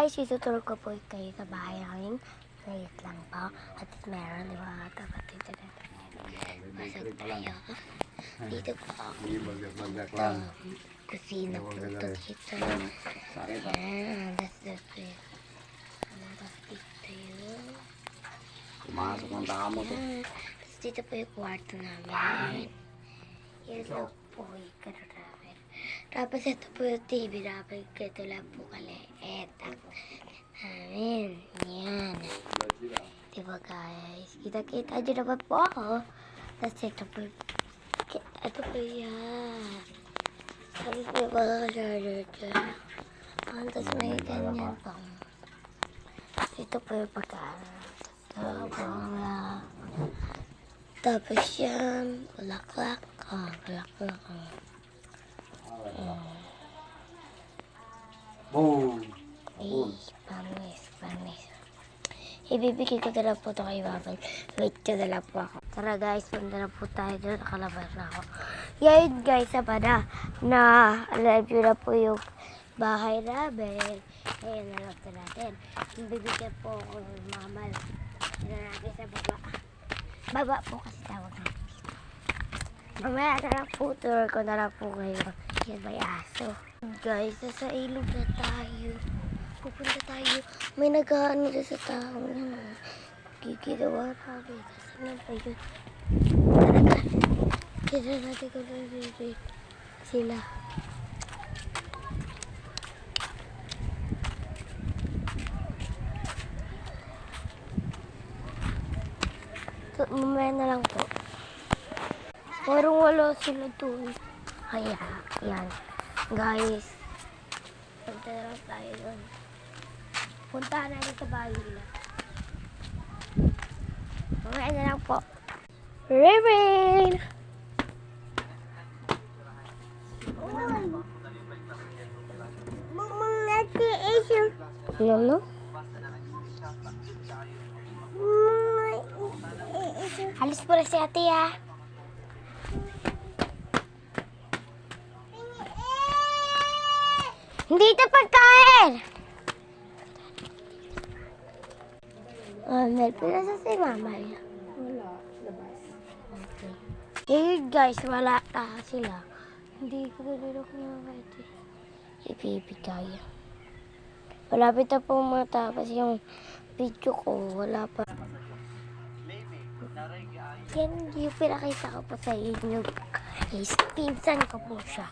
guys, ituturo ko po kayo sa bahay namin. Wait lang po. At meron, di ba? Dapat dito na. Pasok tayo. Dito po. Kusina po ito dito. Ayan, that's the place. Tapos dito yun. Pumasok ng tama to. Tapos dito po yung kwarto namin. Yan lang po yung kwarto namin. Tapos ito po yung TV namin. Ito lang po kaliit. Amin. Yan. Diba guys? Kita-kita nyo naman po ako. Tapos ito po yan. Tapos po yung mga kasarder dyan. Tapos may ganyan pang. Ito po yung pagkain. Tapos yan. Bulaklak. Bulaklak. Boom! Panis. Ibibigay ko na lang po ito kay Babay. Wait ko na lang po ako. Tara guys, punta na po tayo doon. Nakalabas na ako. Yan guys, sama na alam nyo na po yung bahay namin. Ayan na lang natin. Ibibigay po ako ng mamal. Yan natin sa baba. Baba po kasi tawag natin dito. Mamaya na lang po, tour ko na lang po kayo. Yan may aso. Guys, nasa ilog na tayo. Pupunta tayo. May nag-ano sa tao na giginawa namin. Saan ba yun? Kita natin kung nabibig sila. So, mamaya na lang po. Parang wala sila doon. Kaya, yan. Guys, punta na lang tayo doon. Punta natin sa bahay nila. Mamaya na lang po. Raven! Ano? Halos pala si ate ah. Hindi ito pagkain! Mel, pinasa si mama niya. Wala, labas. Okay. Hey guys, wala na sila. Hindi ko nililok niya ito. Ipipigay. Malapit na po matapos yung video ko. Wala pa. Yan yung pinakita ko po sa inyo. Guys, pinsan ko po siya.